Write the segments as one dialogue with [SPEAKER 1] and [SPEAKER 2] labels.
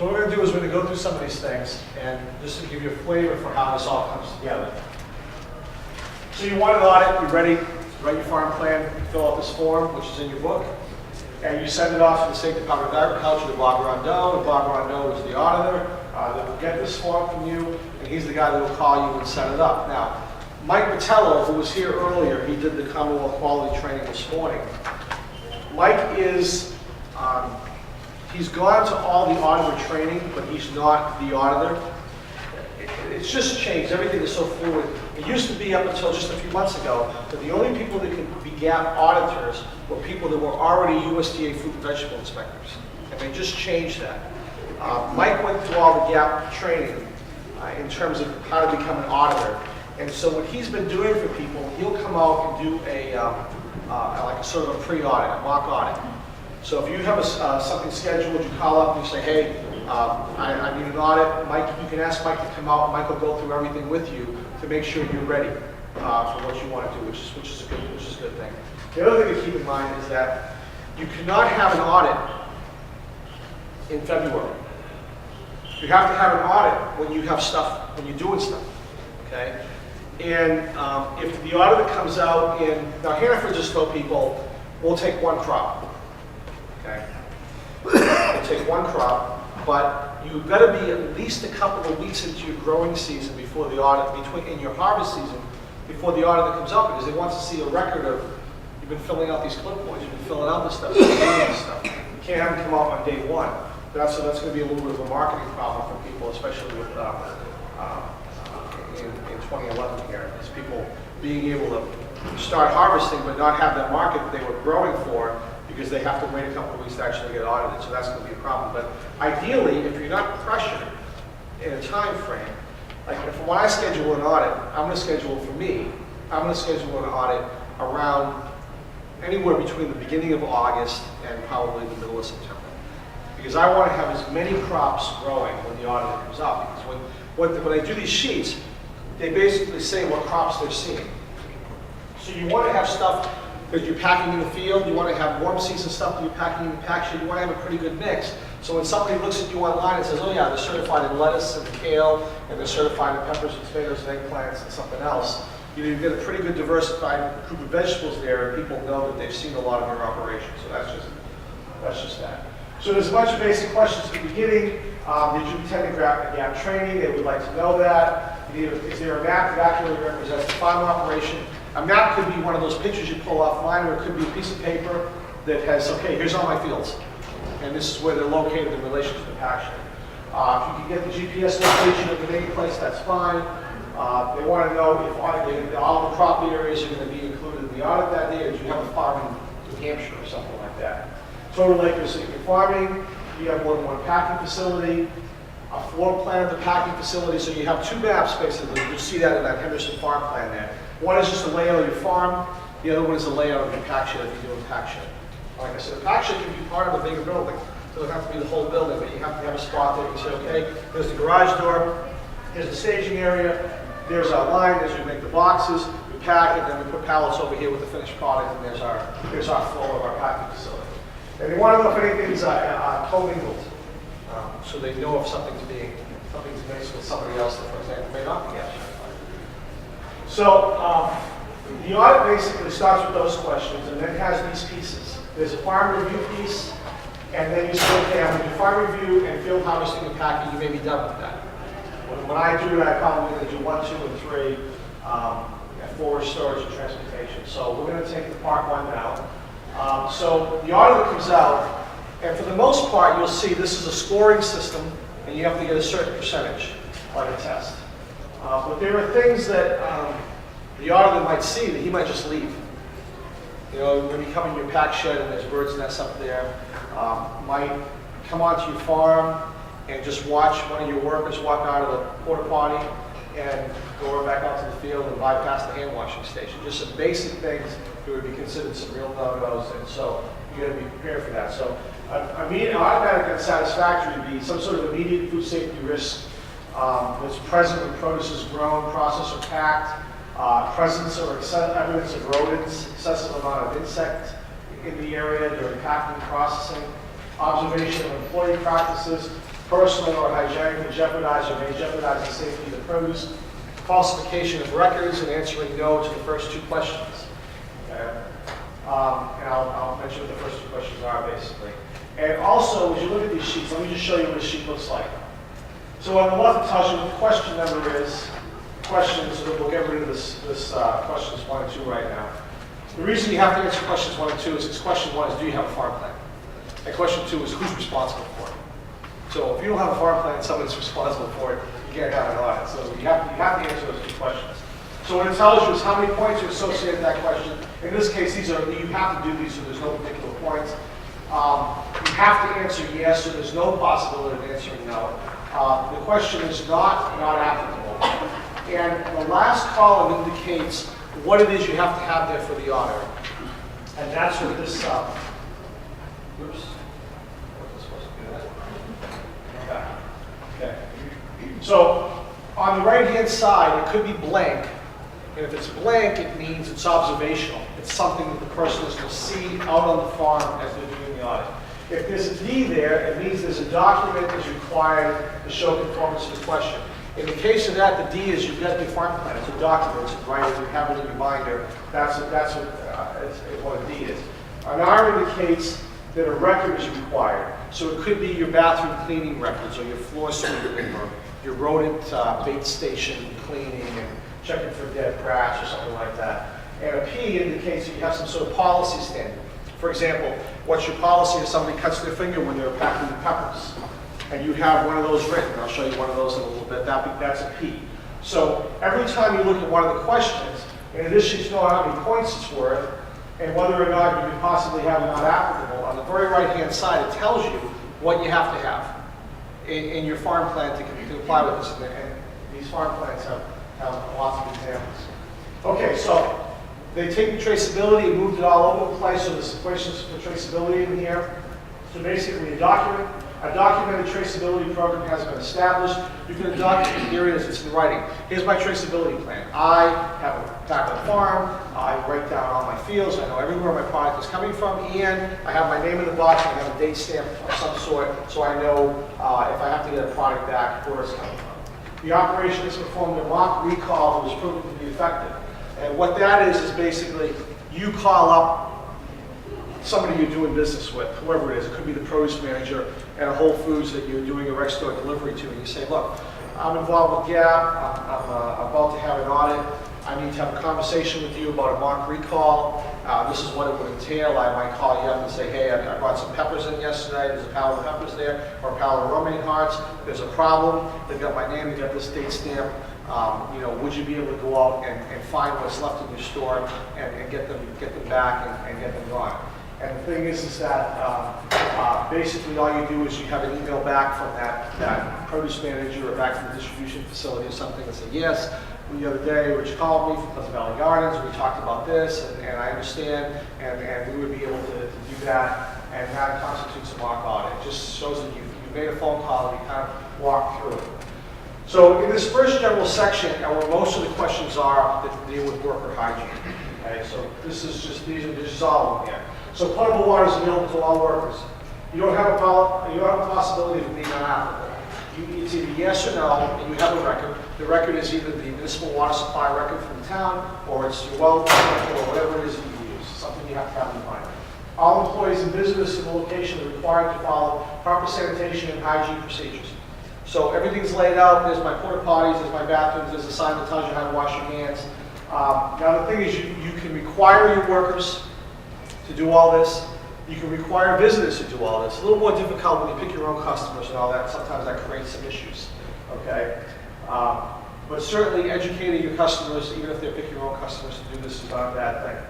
[SPEAKER 1] So what we're going to do is we're going to go through some of these things, and just to give you a flavor for how this all comes together. So you want an audit, you're ready to write your farm plan, you fill out this form, which is in your book, and you send it off to the State Department of Agriculture to Bob Rondeau, and Bob Rondeau is the auditor that will get this form from you, and he's the guy that will call you and set it up. Now, Mike Vitello, who was here earlier, he did the Commonwealth Quality Training this morning. Mike is, he's gone to all the auditor training, but he's not the auditor. It's just changed. Everything is so fluid. It used to be up until just a few months ago that the only people that could be GAP auditors were people that were already USDA fruit and vegetable inspectors. And they just changed that. Mike went through all the GAP training in terms of how to become an auditor. And so what he's been doing for people, he'll come out and do like a sort of a pre-audit, a mock audit. So if you have something scheduled, you call up and you say, hey, I need an audit. Mike, you can ask Mike to come out. Mike will go through everything with you to make sure you're ready for what you want to do, which is a good thing. The other thing to keep in mind is that you cannot have an audit in February. You have to have an audit when you have stuff, when you're doing stuff, okay? And if the audit comes out in, now Hannaford just told people, we'll take one crop, okay? We'll take one crop. But you better be at least a couple of weeks into your growing season before the audit, in your harvest season, before the audit comes out, because they want to see a record of, you've been filling out these clipboards, you've been filling out this stuff, you've been doing this stuff. You can't have them come out on day one. So that's going to be a little bit of a marketing problem for people, especially with in 2011 here, is people being able to start harvesting but not have that market that they were growing for, because they have to wait a couple of weeks to actually get audited, so that's going to be a problem. But ideally, if you're not pressured in a time frame, like when I schedule an audit, I'm going to schedule for me, I'm going to schedule an audit around anywhere between the beginning of August and probably the middle of September. Because I want to have as many crops growing when the audit comes out. Because when I do these sheets, they basically say what crops they're seeing. So you want to have stuff that you're packing in the field, you want to have warm season stuff that you're packing in the pack sheet, you want to have a pretty good mix. So when somebody looks at you online and says, oh yeah, they're certified in lettuce and kale, and they're certified in peppers and tomatoes and eggplants and something else, you get a pretty good diversified group of vegetables there, and people know that they've seen a lot of your operation. So that's just that. So there's a bunch of basic questions at the beginning. Did you attend the GAP training? They would like to know that. Is there a map that accurately represents the farm operation? A map could be one of those pictures you pull offline, or it could be a piece of paper that has, okay, here's all my fields, and this is where they're located in relation to the pack sheet. If you can get the GPS location of the main place, that's fine. They want to know if all the crop areas are going to be included in the audit that day, or do you have a farm in New Hampshire or something like that. Total acres that you're farming, you have more than one packing facility, a floor plan of the packing facility, so you have two maps basically. You'll see that in that Henderson farm plan there. One is just a layout of your farm, the other one is a layout of your pack shed if you're doing pack shed. Like I said, a pack shed can be part of a bigger building. It doesn't have to be the whole building, but you have to have a spot there. You say, okay, there's the garage door, here's the staging area, there's our line, there's where we make the boxes, we pack it, then we put pallets over here with the finished product, and there's our flow of our packing facility. And they want to know if anything's commingled, so they know if something's mixed with somebody else that, for example, may not be GAP certified. So the audit basically starts with those questions and then has these pieces. There's a farm review piece, and then you say, okay, I'm going to do farm review and field harvesting and packing. You may be done with that. When I do it, I probably going to do 1, 2, and 3, 4 storage and transportation. So we're going to take the part 1 now. So the audit comes out, and for the most part, you'll see this is a scoring system, and you have to get a certain percentage, like a test. But there are things that the auditor might see that he might just leave. You know, when you come in your pack shed and there's birds' nests up there, might come onto your farm and just watch one of your workers walk out of the porta potty and go back out to the field and bypass the hand washing station. Just some basic things that would be considered some real no-nos, and so you got to be prepared for that. So, automatic and satisfactory would be some sort of immediate food safety risk that's present when produce is grown, processed, or packed, presence or evidence of rodents, excessive amount of insect in the area during packing and processing, observation of employee practices, personal or hygienic to jeopardize or may jeopardize the safety of the produce, falsification of records, and answering no to the first 2 questions. Okay? And I'll mention what the first 2 questions are, basically. And also, as you look at these sheets, let me just show you what a sheet looks like. So on the left, it tells you what the question number is. Questions, so we'll get rid of this questions 1 and 2 right now. The reason you have to answer questions 1 and 2 is because question 1 is, do you have a farm plan? And question 2 is, who's responsible for it? So if you don't have a farm plan, someone's responsible for it, you can't have an audit. So you have to answer those 2 questions. So what it tells you is how many points are associated with that question. In this case, you have to do these, so there's no particular points. You have to answer yes, so there's no possibility of answering no. The question is not applicable. And the last column indicates what it is you have to have there for the audit. And that's what this, oops. What was I supposed to do that? Okay. So on the right-hand side, it could be blank. And if it's blank, it means it's observational. It's something that the person is going to see out on the farm as they're doing the audit. If there's a D there, it means there's a document that's required to show conformance to the question. In the case of that, the D is you've got the farm plan. It's a document. It's right. You have it in your binder. That's what a D is. An R indicates that a record is required. So it could be your bathroom cleaning records, or your floor sweeping, or your rodent bait station cleaning and checking for dead rats or something like that. And a P indicates that you have some sort of policy standard. For example, what's your policy if somebody cuts their finger when they're packing the peppers? And you have one of those written. I'll show you one of those in a little bit. That's a P. So every time you look at one of the questions, in addition to know how many points it's worth, and whether or not you could possibly have it not applicable, on the very right-hand side, it tells you what you have to have in your farm plan to apply with this. And these farm plans have lots of examples. Okay, so they take the traceability and moved it all over the place, so there's equations for traceability in here. So basically, a documented traceability program has been established. You can document, here it is, it's in writing. Here's my traceability plan. I have a back on the farm, I write down all my fields, I know everywhere my product is coming from, and I have my name in the box, and I have a date stamp of some sort, so I know if I have to get a product back, where it's coming from. The operation is performed a mock recall that was proven to be effective. And what that is basically, you call up somebody you're doing business with, whoever it is. It could be the produce manager at a Whole Foods that you're doing a rec store delivery to, and you say, look, I'm involved with GAP, I'm about to have an audit, I need to have a conversation with you about a mock recall, this is what it would entail. I might call you up and say, hey, I brought some peppers in yesterday, there's a pallet of peppers there, or a pallet of romaine hearts, there's a problem, they've got my name, they've got this date stamp, would you be able to go out and find what's left in your store and get them back and get them gone? And the thing is that basically all you do is you have an email back from that produce manager or back from the distribution facility or something and say, yes, the other day Rich called me from Pleasant Valley Gardens, we talked about this, and I understand, and we would be able to do that, and that constitutes a mock audit. It just shows that you made a phone call and you kind of walked through it. So in this first general section, where most of the questions are that deal with worker hygiene. Okay, so this is all of them here. So potable water is available to all workers. You don't have a possibility of being unapplicable. It's either yes or no, and you have a record. The record is either the municipal water supply record from the town, or it's your well record, or whatever it is that you use. Something you have to have in mind. All employees and visitors to the location are required to follow proper sanitation and hygiene procedures. So everything's laid out. There's my porta potties, there's my bathrooms, there's a sign that tells you how to wash your hands. Now the thing is, you can require your workers to do all this. You can require visitors to do all this. It's a little more difficult when you pick your own customers and all that. Sometimes that creates some issues, okay? But certainly educating your customers, even if they're picking your own customers to do this, is not a bad thing.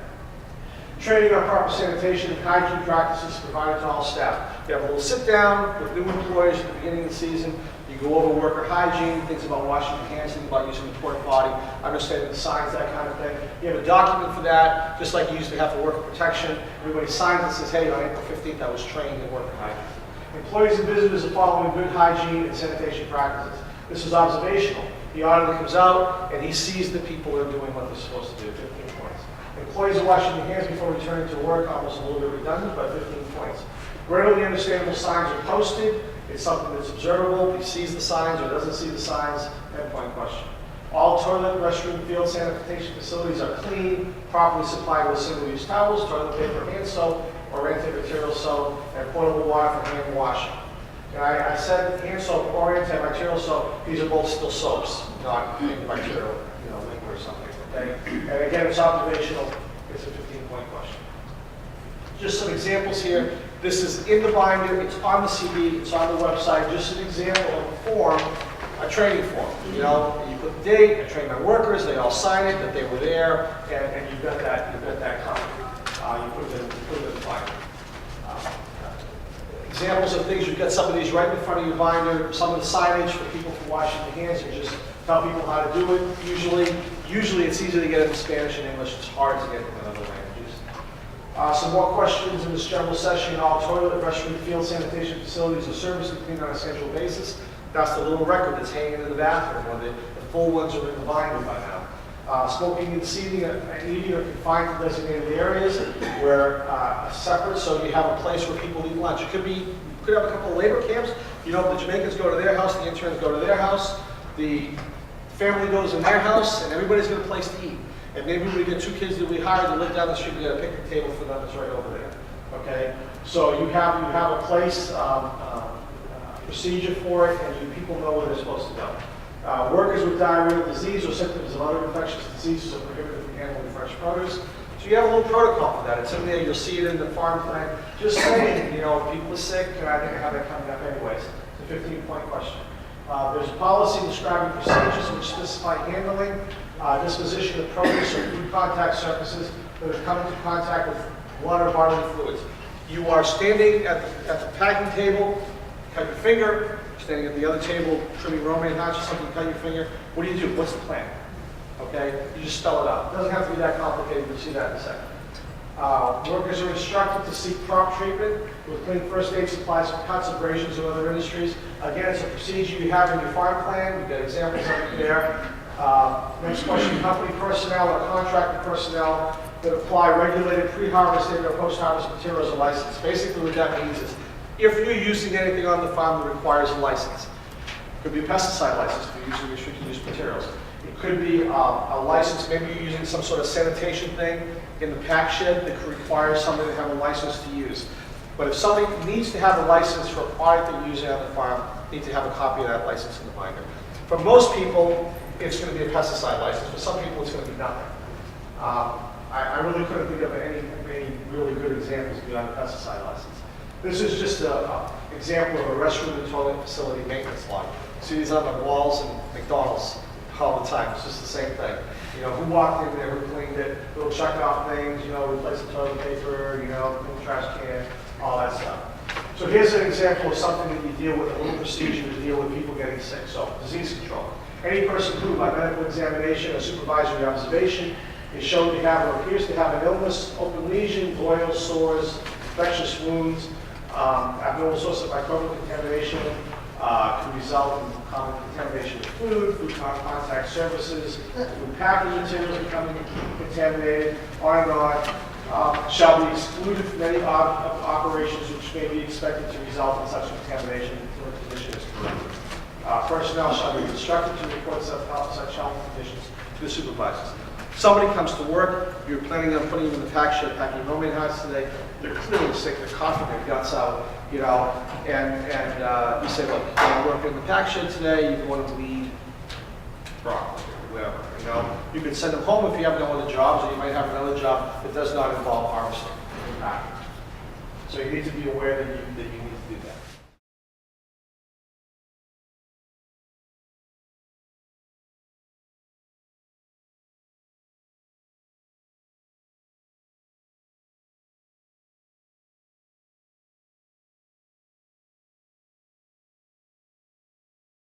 [SPEAKER 1] Training on proper sanitation and hygiene practices provided to all staff. You have a little sit down with new employees at the beginning of the season. You go over worker hygiene, things about washing your hands, things about using the porta potty, understanding the signs, that kind of thing. You have a document for that, just like you used to have for worker protection. Everybody signs and says, hey, on April 15th, I was trained in worker hygiene. Employees and visitors are following good hygiene and sanitation practices. This is observational. The auditor comes out and he sees the people are doing what they're supposed to do, 15 points. Employees are washing their hands before returning to work, almost a little bit redundant, but 15 points. Readily understandable signs are posted It's something that's observable, he sees the signs or doesn't see the signs, endpoint question. All toilet, restroom, field sanitation facilities are clean, properly supplied with single-use towels, toilet paper, hand soap, or antibacterial soap, and potable water for hand washing. And I said hand soap or antibacterial soap, these are both still soaps, not antibacterial, liquid or something, okay? And again, it's observational, it's a 15-point question. Just some examples here. This is in the binder, it's on the CD, it's on the website, just an example of a form, a training form. You put the date, I train my workers, they all sign it, that they were there, and you've got that copy. You put it in the binder. Examples of things, you've got some of these right in front of your binder, some of the signage for people for washing their hands, you just tell people how to do it. Usually it's easy to get it in Spanish and English, it's hard to get it in other languages. Some more questions in this general session. All toilet, restroom, field sanitation facilities are serviced and cleaned on a scheduled basis. That's the little record that's hanging in the bathroom, or the full ones are in the binder by now. Smoking and eating are confined to designated areas where separate, so you have a place where people eat lunch. You could have a couple of labor camps. The Jamaicans go to their house, the interns go to their house, the family goes in their house, and everybody's got a place to eat. And maybe we get 2 kids that we hire to live down the street, we got a picnic table for them that's right over there. Okay? So you have a place, procedure for it, and people know where they're supposed to go. Workers with diarrheal disease or symptoms of other infectious diseases are prohibited from handling fresh produce. So you have a little protocol for that. It's in there, you'll see it in the farm plan. Just saying, people are sick, and I think I have that coming up anyways. It's a 15-point question. There's a policy describing procedures which specify handling, disposition of produce or food contact surfaces that have come into contact with water or bodily fluids. You are standing at the packing table, cut your finger, standing at the other table, trimming romaine hearts or something, cut your finger. What do? What's the plan? Okay? You just spell it out. It doesn't have to be that complicated. You'll see that in a second. Workers are instructed to seek prompt treatment with clean first aid supplies for cuts, abrasions, or other industries. Again, it's a procedure you have in your farm plan. You've got examples of it there. Next question, company personnel or contracted personnel that apply regulated pre-harvested or post-harvest materials or license. Basically what that means is if you're using anything on the farm that requires a license, it could be a pesticide license if you're using restricted use materials. It could be a license, maybe you're using some sort of sanitation thing in the pack shed that could require somebody to have a license to use. But if somebody needs to have a license for a product they're using on the farm, they need to have a copy of that license in the binder. For most people, it's going to be a pesticide license. For some people, it's going to be nothing. I really couldn't think of any really good examples beyond a pesticide license. This is just an example of a restroom and toilet facility maintenance log. See these on the walls in McDonald's all the time. It's just the same thing. Who walked in there, who cleaned it, who'll check off things, replace the toilet paper, in the trash can, all that stuff. So here's an example of something that you deal with, a little procedure to deal with people getting sick. So disease control. Any person who, by medical examination or supervisory observation, is shown to have or appears to have an illness, open lesion, boils, sores, infectious wounds, abnormal source of microbial contamination, can result in common contamination of food contact surfaces, food packaging materials becoming contaminated, on and on, shall be excluded from any operations which may be expected to result in such contamination until the condition is corrected. Personnel shall be instructed to report such health conditions to the supervisors. Somebody comes to work, you're planning on putting them in the pack shed, packing romaine hearts today, they're clearly sick, they're coughing their guts out, and you say, look, you want to work in the pack shed today, you want to lead broccoli, or whatever, You can send them home if you have no other jobs, or you might have another job that does not involve harvesting and packing. So you need to be aware that you need to do that.